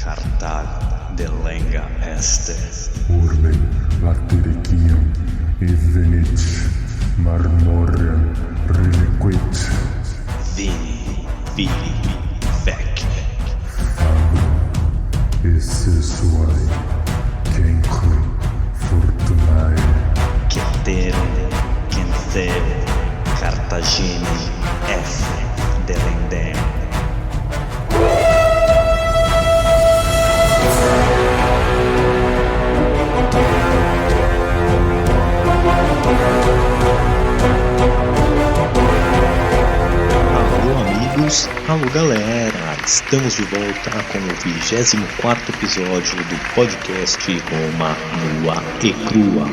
Cartago delenga este. Urbe latericium evenit marmorem reliquit. Vini, vidi, vec. Fabrum essesuae cenque fortunae. Cetere, cencere, Cartagine, F. delendem. Alô amigos, alô galera, estamos de volta com o 24º episódio do podcast Roma Nua e Crua.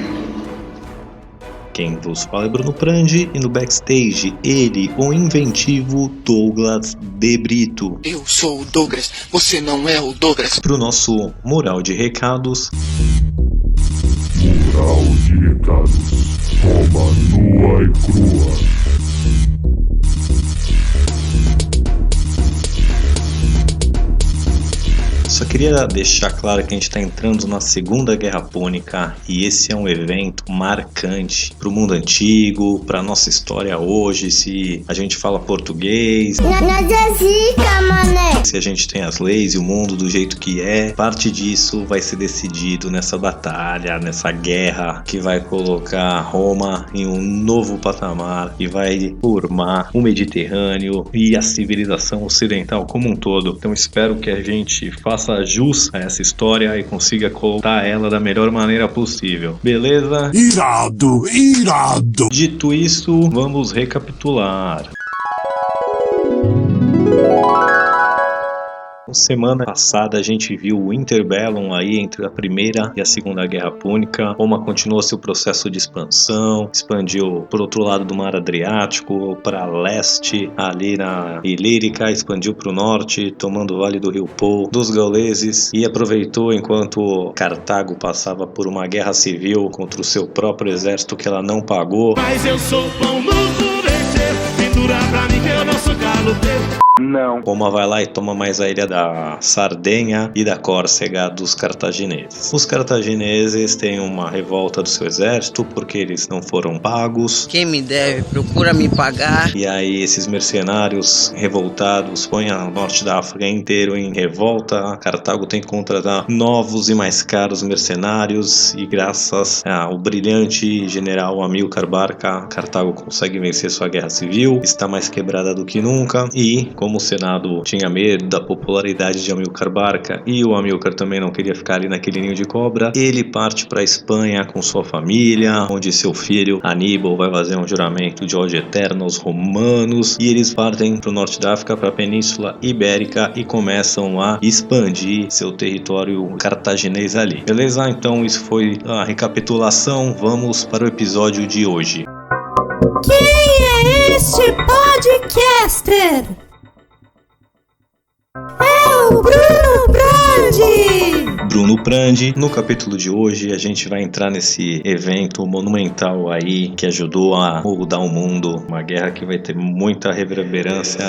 Quem vos fala é Bruno Prandi e no backstage ele, o inventivo Douglas De Brito. Eu sou o Douglas, você não é o Douglas. Pro nosso mural de recados. Mural de recados. Roma nua e crua. Só queria deixar claro que a gente está entrando na Segunda Guerra Púnica e esse é um evento marcante para o mundo antigo, para nossa história hoje, se a gente fala português, se a gente tem as leis e o mundo do jeito que é. Parte disso vai ser decidido nessa batalha, nessa guerra que vai colocar Roma em um novo patamar e vai formar o Mediterrâneo e a civilização ocidental como um todo. Então espero que a gente faça jus a essa história e consiga contar ela da melhor maneira possível. Beleza? Irado, irado. Dito isso, vamos recapitular. Semana passada a gente viu o Interbellum aí entre a Primeira e a Segunda Guerra Púnica. Roma continuou seu processo de expansão, expandiu por outro lado do Mar Adriático, para leste, ali na Ilírica, expandiu para o norte, tomando o Vale do Rio Po dos gauleses e aproveitou enquanto Cartago passava por uma guerra civil contra o seu próprio exército que ela não pagou. Mas eu sou pão no furecer, pendura pra mim que eu não sou caloteiro. Não. Roma vai lá e toma mais a ilha da Sardenha e da Córcega dos cartagineses. Os cartagineses têm uma revolta do seu exército porque eles não foram pagos. Quem me deve, procura me pagar. E aí esses mercenários revoltados põem o norte da África inteiro em revolta. Cartago tem que contratar novos e mais caros mercenários e graças ao brilhante general Amílcar Barca, Cartago consegue vencer sua guerra civil. Está mais quebrada do que nunca e, como o Senado tinha medo da popularidade de Amílcar Barca e o Amílcar também não queria ficar ali naquele ninho de cobra, ele parte para a Espanha com sua família, onde seu filho Aníbal vai fazer um juramento de ódio eterno aos romanos e eles partem para o norte da África, para a Península Ibérica e começam a expandir seu território cartaginês ali. Beleza? Então isso foi a recapitulação, vamos para o episódio de hoje. Quem é este podcaster? É o Bruno Prandi! Bruno Prandi. No capítulo de hoje a gente vai entrar nesse evento monumental aí que ajudou a mudar o mundo, uma guerra que vai ter muita reverberância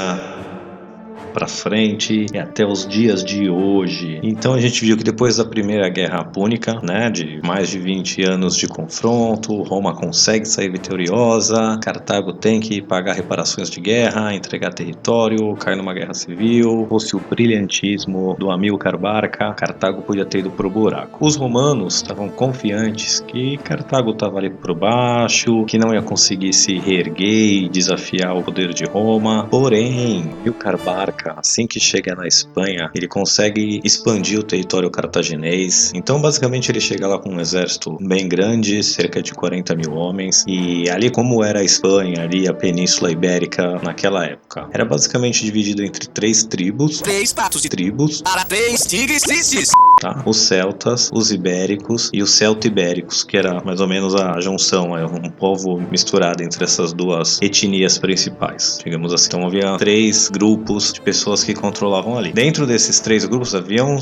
pra frente e até os dias de hoje. Então a gente viu que depois da Primeira Guerra Púnica, né, de mais de 20 anos de confronto, Roma consegue sair vitoriosa, Cartago tem que pagar reparações de guerra, entregar território, cai numa guerra civil. Fosse o brilhantismo do Amílcar Barca, Cartago podia ter ido pro buraco. Os romanos estavam confiantes que Cartago estava ali por baixo, que não ia conseguir se reerguer e desafiar o poder de Roma. Porém, Amílcar Barca, assim que chega na Espanha, ele consegue expandir o território cartaginês. Então basicamente ele chega lá com um exército bem grande, cerca de 40 mil homens, e ali como era a Espanha, ali a Península Ibérica naquela época, era basicamente dividido entre três tribos, Para três tigres tristes. tá? Os celtas, os ibéricos e os celto-ibéricos, que era mais ou menos a junção, um povo misturado entre essas duas etnias principais, digamos assim. Então havia três grupos de pessoas que controlavam ali. Dentro desses três grupos haviam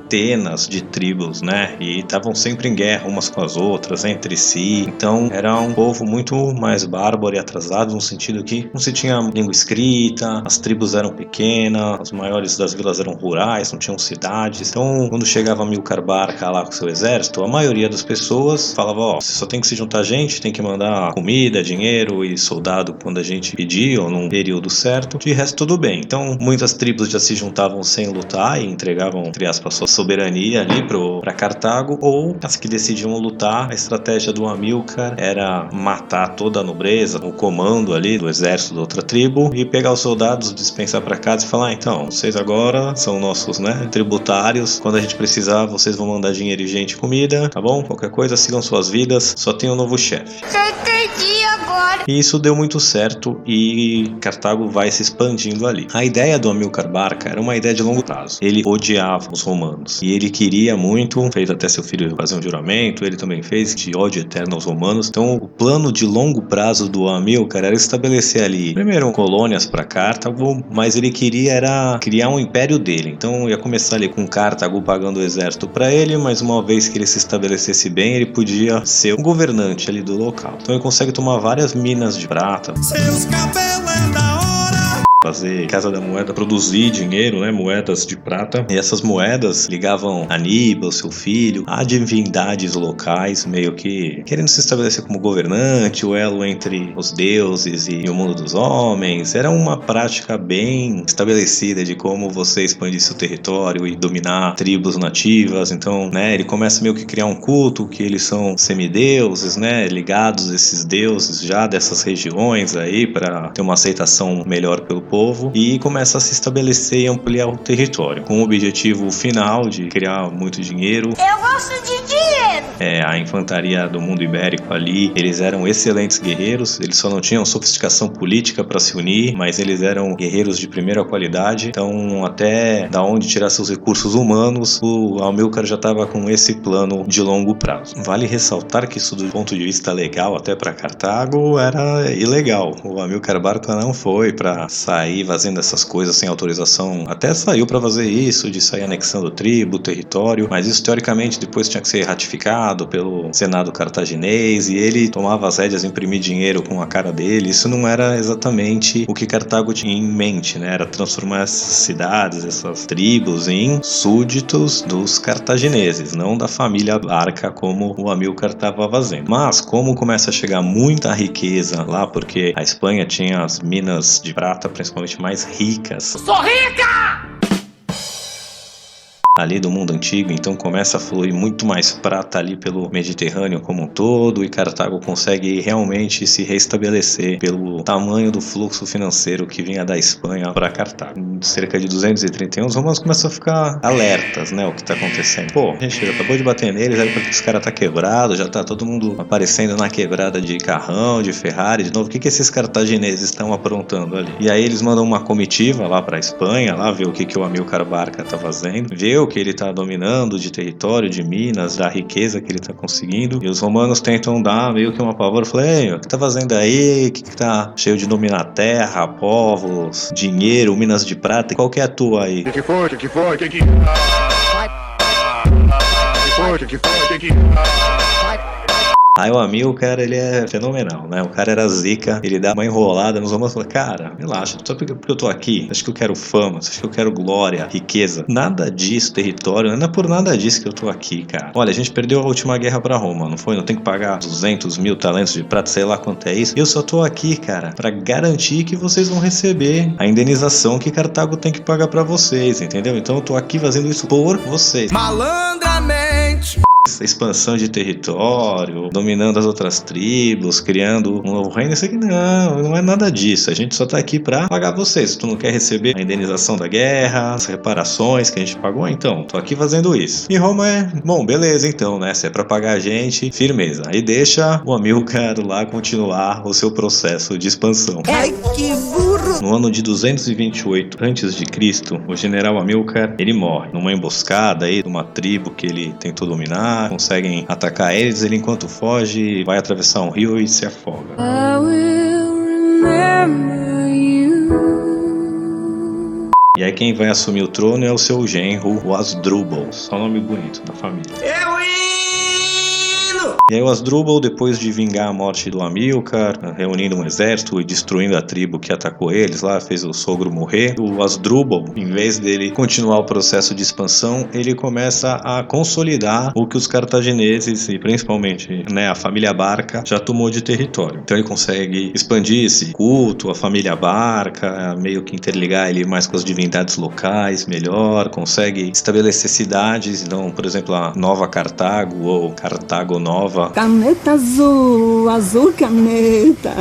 centenas de tribos, né? E estavam sempre em guerra umas com as outras, entre si. Então era um povo muito mais bárbaro e atrasado, no sentido que não se tinha língua escrita, as tribos eram pequenas, as maiores das vilas eram rurais, não tinham cidades. Então, quando chegava Amilcar Barca lá com seu exército, a maioria das pessoas falava: ó, você só tem que se juntar a gente, tem que mandar comida, dinheiro e soldado quando a gente pedir, ou num período certo, de resto tudo bem. Então, muitas tribos já se juntavam sem lutar e entregavam, entre aspas, sua soberania ali pra Cartago, ou as que decidiam lutar, a estratégia do Amilcar era matar toda a nobreza, o comando ali do exército da outra tribo, e pegar os soldados, dispensar pra casa e falar: então, vocês agora são nossos, né, tributários, quando a gente precisar, vocês vão mandar dinheiro e gente, comida, tá bom? Qualquer coisa, sigam suas vidas, só tem um novo chefe. Eu entendi agora. E isso deu muito certo e Cartago vai se expandindo ali. A ideia do Amilcar Barca era uma ideia de longo prazo. Ele odiava os romanos e ele queria muito, fez até seu filho fazer um juramento, ele também fez, de ódio eterno aos romanos. Então o plano de longo prazo do Amilcar era estabelecer ali, primeiro, colônias para Cartago, mas ele queria era criar um império dele. Então ia começar ali com Cartago pagando o exército para ele, mas uma vez que ele se estabelecesse bem, ele podia ser o governante ali do local. Então ele consegue tomar várias minas de prata, Seus cabelos é da hora. fazer Casa da Moeda, produzir dinheiro, né, moedas de prata. E essas moedas ligavam Aníbal, seu filho, a divindades locais, meio que querendo se estabelecer como governante, o elo entre os deuses e o mundo dos homens. Era uma prática bem estabelecida de como você expandir seu território e dominar tribos nativas. Então, né, ele começa meio que criar um culto, que eles são semideuses, né, ligados a esses deuses já dessas regiões aí, para ter uma aceitação melhor pelo povo, e começa a se estabelecer e ampliar o território, com o objetivo final de criar muito dinheiro. Eu gosto de dinheiro. A infantaria do mundo ibérico ali, eles eram excelentes guerreiros, eles só não tinham sofisticação política para se unir, mas eles eram guerreiros de primeira qualidade. Então, até da onde tirar seus recursos humanos, o Amilcar já estava com esse plano de longo prazo. Vale ressaltar que isso, do ponto de vista legal, até para Cartago, era ilegal. O Amilcar Barca não foi para sair fazendo essas coisas sem autorização. Até saiu para fazer isso, de sair anexando tribo, território, mas isso teoricamente depois tinha que ser ratificado pelo Senado cartaginês, e ele tomava as rédeas, imprimir dinheiro com a cara dele. Isso não era exatamente o que Cartago tinha em mente, né? Era transformar essas cidades, essas tribos, em súditos dos cartagineses, não da família Barca como o Amilcar estava fazendo. Mas como começa a chegar muita riqueza lá, porque a Espanha tinha as minas de prata principalmente mais ricas. Sou rica! Ali do mundo antigo, então começa a fluir muito mais prata ali pelo Mediterrâneo como um todo, e Cartago consegue realmente se restabelecer pelo tamanho do fluxo financeiro que vinha da Espanha para Cartago. Em cerca de 231, os romanos começam a ficar alertas, né, o que tá acontecendo. Pô, a gente acabou de bater neles, aí porque os caras tá quebrado, já tá todo mundo aparecendo na quebrada de carrão, de Ferrari, de novo, o que esses cartagineses estão aprontando ali? E aí eles mandam uma comitiva lá pra Espanha, lá ver o que o Amilcar Barca tá fazendo, ver o que ele tá dominando de território, de minas, da riqueza que ele tá conseguindo, e os romanos tentam dar meio que uma pavor. Falei: o que tá fazendo aí? O que tá cheio de dominar terra, povos, dinheiro, minas de prata? Qual que é a tua aí? Que foi? Que foi? Aí o Amilcar, ele é fenomenal, né? O cara era zica, ele dá uma enrolada nos romanos e fala: cara, relaxa, só porque eu tô aqui, acho que eu quero fama, acho que eu quero glória, riqueza. Nada disso, território, não é por nada disso que eu tô aqui, cara. Olha, a gente perdeu a última guerra pra Roma, não foi? Não tem que pagar 200 mil talentos de prata, sei lá quanto é isso. Eu só tô aqui, cara, pra garantir que vocês vão receber a indenização que Cartago tem que pagar pra vocês, entendeu? Então eu tô aqui fazendo isso por vocês. Malandramente. Essa expansão de território, dominando as outras tribos, criando um novo reino, isso aqui não é nada disso. A gente só tá aqui pra pagar vocês. Se tu não quer receber a indenização da guerra, as reparações que a gente pagou, então, tô aqui fazendo isso. E Roma bom, beleza então, né? Se é pra pagar a gente, firmeza. Aí deixa o Amilcar lá continuar o seu processo de expansão. Ai, que burro! No ano de 228 a.C., o general Amilcar, ele morre numa emboscada aí de uma tribo que ele tentou dominar. Conseguem atacar eles, ele enquanto foge vai atravessar um rio e se afoga. E aí quem vai assumir o trono é o seu genro, o Hasdrubal. Só nome bonito da família. E aí o Hasdrubal, depois de vingar a morte do Amilcar, reunindo um exército e destruindo a tribo que atacou eles lá, fez o sogro morrer, o Hasdrubal, em vez dele continuar o processo de expansão, ele começa a consolidar o que os cartagineses e principalmente, né, a família Barca já tomou de território. Então ele consegue expandir esse culto, a família Barca, meio que interligar ele mais com as divindades locais melhor, consegue estabelecer cidades. Então, por exemplo, a Nova Cartago ou Cartago Nova, caneta azul, azul caneta,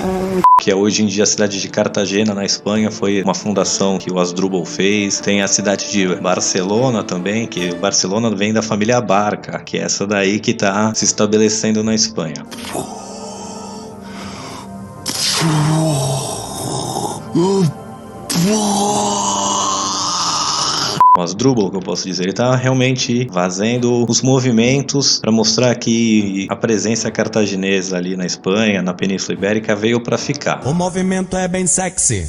que é hoje em dia a cidade de Cartagena, na Espanha, foi uma fundação que o Hasdrubal fez. Tem a cidade de Barcelona também, que Barcelona vem da família Barca, que é essa daí que está se estabelecendo na Espanha. O Hasdrubal, que eu posso dizer, ele está realmente fazendo os movimentos para mostrar que a presença cartaginesa ali na Espanha, na Península Ibérica, veio para ficar. O movimento é bem sexy.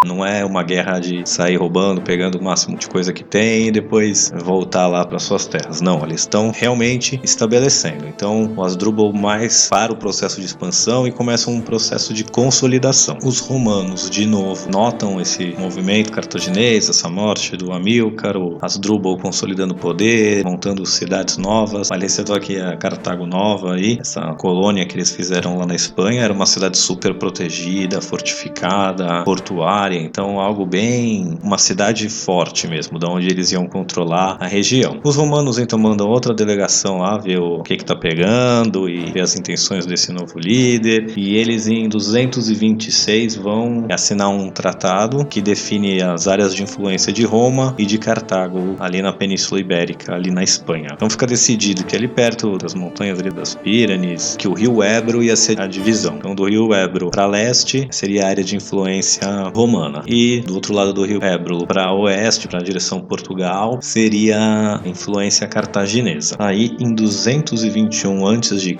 Não é uma guerra de sair roubando, pegando o máximo de coisa que tem e depois voltar lá para suas terras. Não, eles estão realmente estabelecendo. Então, o Hasdrubal mais para o processo de expansão e começa um processo de consolidação. Os romanos, de novo, notam esse movimento cartaginês, essa morte do Amilcar, o Hasdrubal consolidando o poder, montando cidades novas. Ali você vê aqui a Cartago Nova aí, essa colônia que eles fizeram lá na Espanha, era uma cidade super protegida, fortificada, portuária, então algo bem, uma cidade forte mesmo, da onde eles iam controlar a região. Os romanos então mandam outra delegação lá ver o que tá pegando e ver as intenções desse novo líder, e eles em 226 vão assinar um tratado que define as áreas de influência de Roma e de Cartago, ali na Península Ibérica, ali na Espanha. Então fica decidido que ali perto das montanhas ali das Piranees, que o rio Ebro ia ser a divisão. Então do rio Ebro para leste seria a área de influência romana, e do outro lado do rio Ebro para oeste, para a direção Portugal, seria a influência cartaginesa. Aí em 221 a.C.,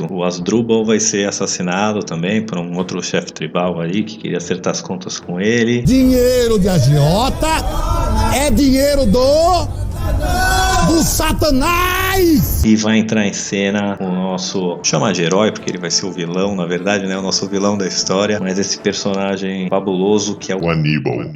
o Hasdrubal vai ser assassinado também por um outro chefe tribal aí que queria acertar as contas com ele. Dinheiro de agiota é dinheiro do Satanás! E vai entrar em cena o nosso, chamar de herói, porque ele vai ser o vilão, na verdade, né? O nosso vilão da história, mas esse personagem fabuloso que é o Aníbal.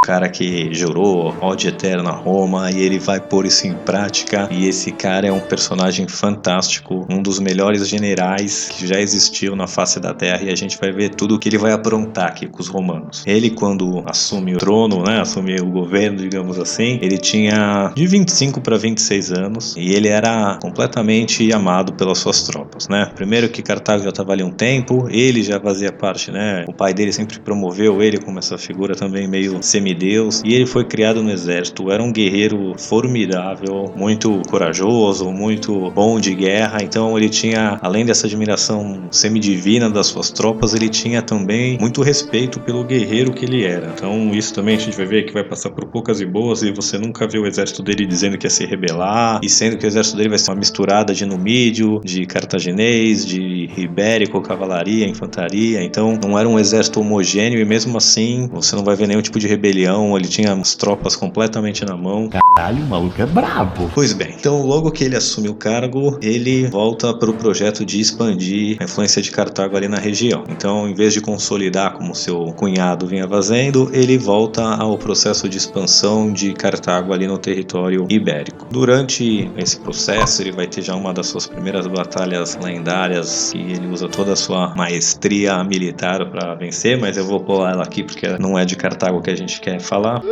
cara que jurou ódio eterno a Roma, e ele vai pôr isso em prática. E esse cara é um personagem fantástico, um dos melhores generais que já existiu na face da terra, e a gente vai ver tudo o que ele vai aprontar aqui com os romanos. Ele, quando assume o trono, né, assume o governo, digamos assim, ele tinha de 25 para 26 anos, e ele era completamente amado pelas suas tropas, né? Primeiro que Cartago já estava ali um tempo, ele já fazia parte, né? O pai dele sempre promoveu ele como essa figura também meio semideus, e ele foi criado no exército, era um guerreiro formidável, muito corajoso, muito bom de guerra. Então ele tinha, além dessa admiração semidivina das suas tropas, ele tinha também muito respeito pelo guerreiro que ele era. Então isso também a gente vai ver que vai passar por poucas e boas, e você nunca vê o exército dele dizendo que ia se rebelar, e sendo que o exército dele vai ser uma misturada de numídio, de cartaginês, de ibérico, cavalaria, infantaria. Então não era um exército homogêneo, e mesmo assim você não vai ver nenhum tipo de rebelião. Ele tinha as tropas completamente na mão. Caralho, o maluco é brabo. Pois bem, então logo que ele assume o cargo, ele volta para o projeto de expandir a influência de Cartago ali na região. Então, em vez de consolidar como seu cunhado vinha fazendo, ele volta ao processo de expansão de Cartago ali no território ibérico. Durante esse processo, ele vai ter já uma das suas primeiras batalhas lendárias, que ele usa toda a sua maestria militar para vencer, mas eu vou pular ela aqui porque não é de Cartago que a gente quer falar.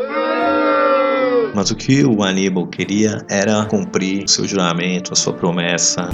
Mas o que o Aníbal queria era cumprir o seu juramento, a sua promessa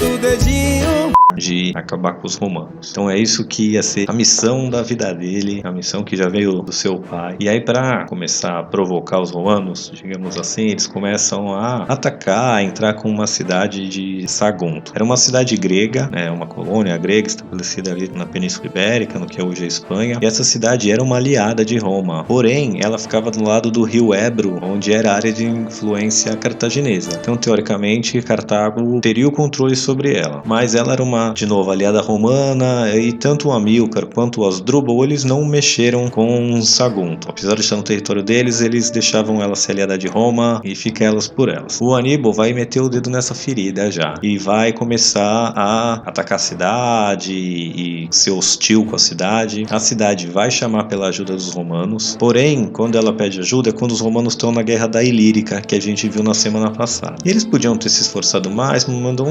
de acabar com os romanos. Então é isso que ia ser a missão da vida dele, a missão que já veio do seu pai. E aí, para começar a provocar os romanos, digamos assim, eles começam a atacar, a entrar com uma cidade de Sagunto. Era uma cidade grega, né, uma colônia grega estabelecida ali na Península Ibérica, no que é hoje a Espanha. E essa cidade era uma aliada de Roma. Porém, ela ficava do lado do rio Ebro, onde era a área de influência cartaginesa. Então, teoricamente, Cartago teria o controle sobre ela. Mas ela era uma Roma, de novo aliada romana, e tanto o Amílcar quanto o Asdrúbal, eles não mexeram com Sagunto. Apesar de estar no território deles, eles deixavam ela ser aliada de Roma e fica elas por elas. O Aníbal vai meter o dedo nessa ferida já, e vai começar a atacar a cidade e ser hostil com a cidade. A cidade vai chamar pela ajuda dos romanos, porém, quando ela pede ajuda é quando os romanos estão na guerra da Ilírica, que a gente viu na semana passada. E eles podiam ter se esforçado mais, mas mandam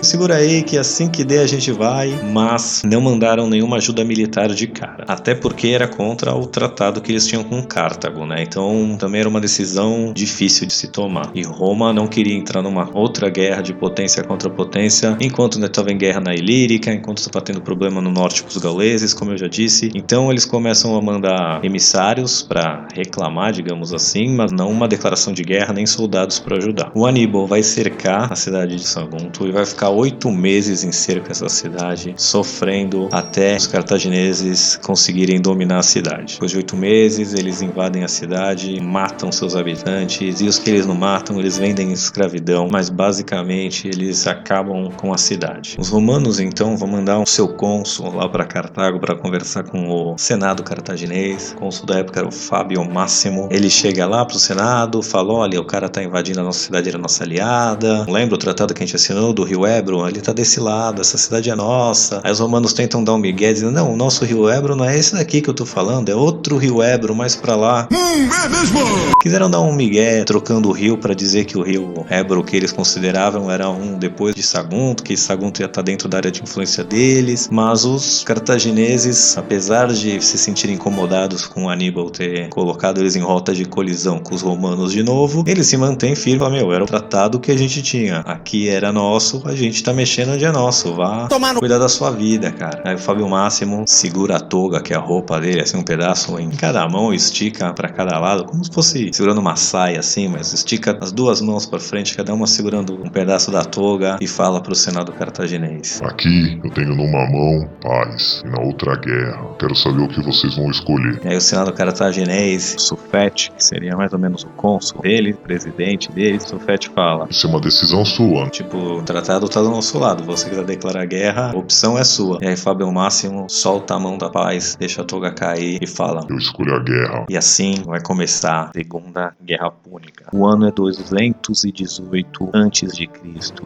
segura aí que assim que der a gente vai, mas não mandaram nenhuma ajuda militar de cara, até porque era contra o tratado que eles tinham com Cartago, né? Então também era uma decisão difícil de se tomar, e Roma não queria entrar numa outra guerra de potência contra potência, enquanto ainda estava em guerra na Ilírica, enquanto estava tendo problema no norte com os gauleses, como eu já disse. Então eles começam a mandar emissários para reclamar, digamos assim, mas não uma declaração de guerra nem soldados para ajudar. O Aníbal vai cercar a cidade de Sagunto e vai ficar 8 meses em cerca essa cidade, sofrendo até os cartagineses conseguirem dominar a cidade. Depois de 8 meses, eles invadem a cidade, matam seus habitantes, e os que eles não matam, eles vendem escravidão, mas basicamente eles acabam com a cidade. Os romanos, então, vão mandar o seu cônsul lá para Cartago para conversar com o Senado cartaginês. O cônsul da época era o Fábio Máximo. Ele chega lá pro Senado, fala: olha, o cara tá invadindo a nossa cidade, era nossa aliada. Lembra o tratado que a gente assinou do Rio Ebro? Ele tá desse lado, essa cidade é nossa. Aí os romanos tentam dar um migué, dizendo: não, o nosso Rio Ebro não é esse daqui que eu tô falando, é outro Rio Ebro mais pra lá. É mesmo? Quiseram dar um migué trocando o rio pra dizer que o Rio Ebro que eles consideravam era um depois de Sagunto, que Sagunto ia estar dentro da área de influência deles, mas os cartagineses, apesar de se sentirem incomodados com Aníbal ter colocado eles em rota de colisão com os romanos de novo, eles se mantêm firmes. Era o tratado que a gente tinha, aqui era nosso, a gente tá mexendo onde é nosso, vá cuidar da sua vida, cara. Aí o Fábio Máximo segura a toga, que é a roupa dele, assim, um pedaço em cada mão, estica pra cada lado, como se fosse segurando uma saia, assim, mas estica as duas mãos pra frente, cada uma segurando um pedaço da toga, e fala pro Senado cartaginês: aqui eu tenho numa mão paz e na outra guerra. Quero saber o que vocês vão escolher. E aí o Senado cartaginês, Sufete, que seria mais ou menos o cônsul dele, presidente dele, Sufete fala: isso é uma decisão sua. Tipo, o tratado tá do nosso lado, você quiser declarar guerra, a opção é sua. E aí Fábio Máximo solta a mão da paz, deixa a toga cair e fala: eu escolhi a guerra. E assim vai começar a Segunda Guerra Púnica. O ano é 218 a.C.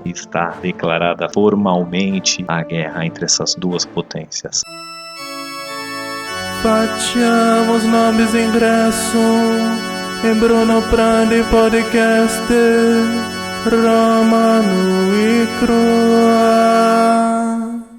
e está declarada formalmente a guerra entre essas duas potências. Facciamo os nomes ingresso em Bruno Prandi Podcast Roma nua e crua.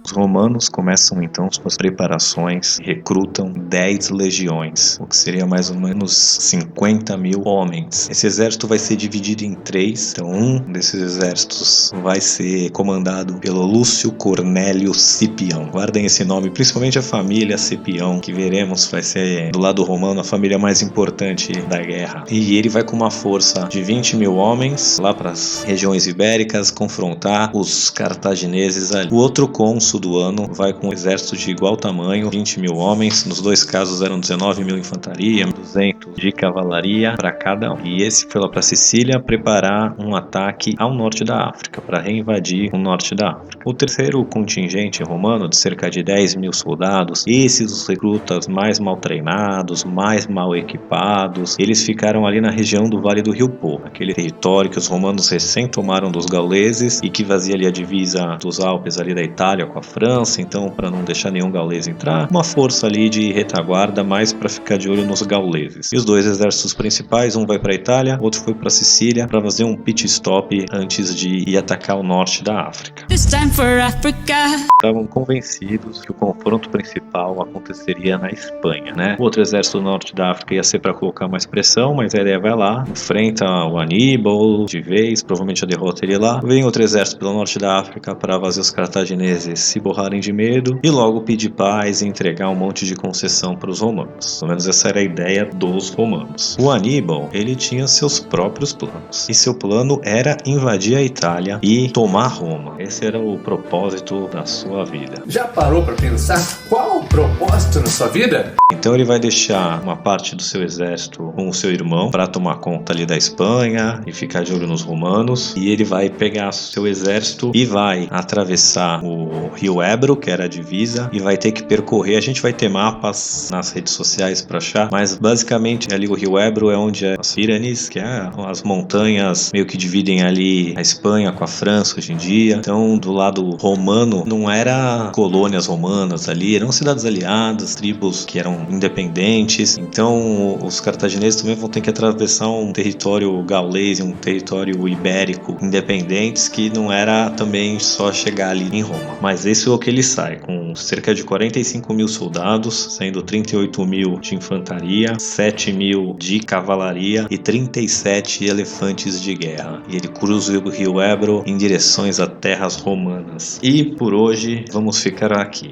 Os romanos começam então suas preparações e recrutam 10 legiões, o que seria mais ou menos 50 mil homens. Esse exército vai ser dividido em 3, então um desses exércitos vai ser comandado pelo Lúcio Cornélio Cipião. Guardem esse nome, principalmente a família Cipião, que veremos vai ser do lado romano a família mais importante da guerra. E ele vai com uma força de 20 mil homens lá para as regiões ibéricas confrontar os cartagineses ali. O outro cônsul do ano vai com um exército de igual tamanho, 20 mil homens, nos dois casos eram 19 mil infantaria, 200 de cavalaria para cada um. E esse foi lá para Sicília preparar um ataque ao norte da África, para reinvadir o norte da África. O terceiro contingente romano, de cerca de 10 mil soldados, esses os recrutas mais mal treinados, mais mal equipados, eles ficaram ali na região do Vale do Rio Po, aquele território que os romanos recém tomaram dos gauleses e que fazia ali a divisa dos Alpes ali da Itália com a França. Então, para não deixar nenhum gaulês entrar, uma força ali de retaguarda mais para ficar de olho nos gauleses. E os dois exércitos principais, um vai para a Itália, outro foi para Sicília, para fazer um pit stop antes de ir atacar o norte da África. Estavam convencidos que o confronto principal aconteceria na Espanha, né? O outro exército do norte da África ia ser para colocar mais pressão, mas a ideia vai lá, enfrenta o Aníbal de vez, provavelmente a derrota ele lá. Vem outro exército pelo norte da África para fazer os cartagineses se borrarem de medo e logo pedir paz e entregar um monte de concessão para os romanos. Pelo menos essa era a ideia dos romanos. O Aníbal, ele tinha seus próprios planos, e seu plano era invadir a Itália e tomar Roma. Esse era o propósito da sua sua vida. Já parou para pensar qual o propósito na sua vida? Então ele vai deixar uma parte do seu exército com o seu irmão para tomar conta ali da Espanha e ficar de olho nos romanos. E ele vai pegar seu exército e vai atravessar o rio Ebro, que era a divisa, e vai ter que percorrer. A gente vai ter mapas nas redes sociais para achar, mas basicamente ali o rio Ebro é onde é as Pyrenees, que é as montanhas meio que dividem ali a Espanha com a França hoje em dia. Então do lado romano não era colônias romanas ali, eram cidades aliadas, tribos que eram independentes. Então os cartagineses também vão ter que atravessar um território gaulês e um território ibérico independentes, que não era também só chegar ali em Roma. Mas esse é o que ele sai, com cerca de 45 mil soldados, sendo 38 mil de infantaria, 7 mil de cavalaria e 37 elefantes de guerra. E ele cruza o rio Ebro em direções a terras romanas. E por hoje vamos ficar aqui.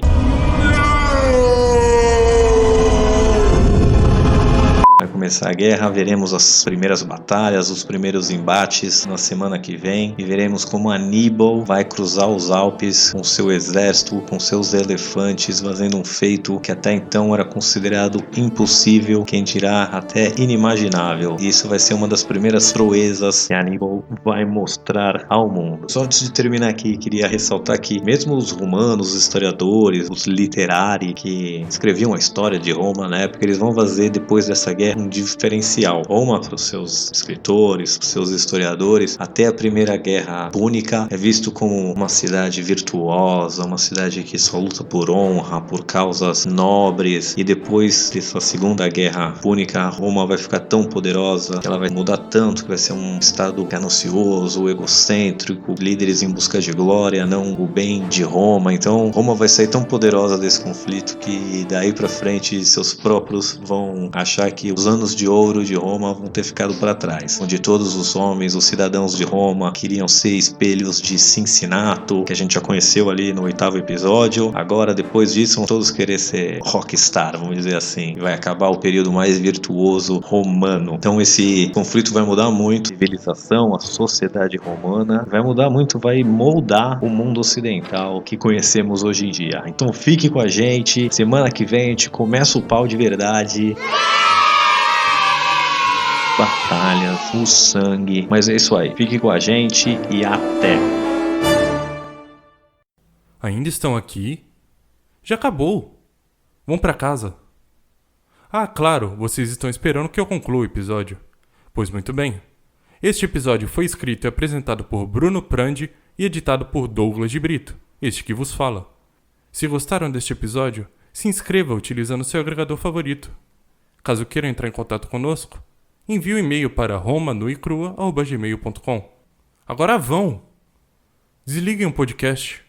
Vai começar a guerra, veremos as primeiras batalhas, os primeiros embates na semana que vem e veremos como Aníbal vai cruzar os Alpes com seu exército, com seus elefantes, fazendo um feito que até então era considerado impossível, quem dirá até inimaginável. E isso vai ser uma das primeiras proezas que Aníbal vai mostrar ao mundo. Só antes de terminar aqui, queria ressaltar que mesmo os romanos, os historiadores, os literari que escreviam a história de Roma na época, eles vão fazer depois dessa guerra um diferencial. Roma, para os seus escritores, para os seus historiadores, até a Primeira Guerra Púnica é visto como uma cidade virtuosa, uma cidade que só luta por honra, por causas nobres, e depois dessa Segunda Guerra Púnica, Roma vai ficar tão poderosa que ela vai mudar tanto, que vai ser um estado ganancioso, egocêntrico, líderes em busca de glória, não o bem de Roma. Então Roma vai sair tão poderosa desse conflito que daí pra frente seus próprios vão achar que os anos de ouro de Roma vão ter ficado para trás, onde todos os homens, os cidadãos de Roma queriam ser espelhos de Cincinnato, que a gente já conheceu ali no 8º episódio. Agora, depois disso, vão todos querer ser rockstar, vamos dizer assim. Vai acabar o período mais virtuoso romano. Então esse conflito vai mudar muito a civilização, a sociedade romana, vai mudar muito, vai moldar o mundo ocidental que conhecemos hoje em dia. Então fique com a gente, semana que vem a gente começa o pau de verdade. Batalhas, o sangue, mas é isso aí, fique com a gente e até! Ainda estão aqui? Já acabou! Vão pra casa! Ah, claro, vocês estão esperando que eu conclua o episódio. Pois muito bem, este episódio foi escrito e apresentado por Bruno Prandi e editado por Douglas de Brito, este que vos fala. Se gostaram deste episódio, se inscreva utilizando seu agregador favorito. Caso queiram entrar em contato conosco, envie um e-mail para romanuicrua@gmail.com. Agora vão! Desliguem o podcast.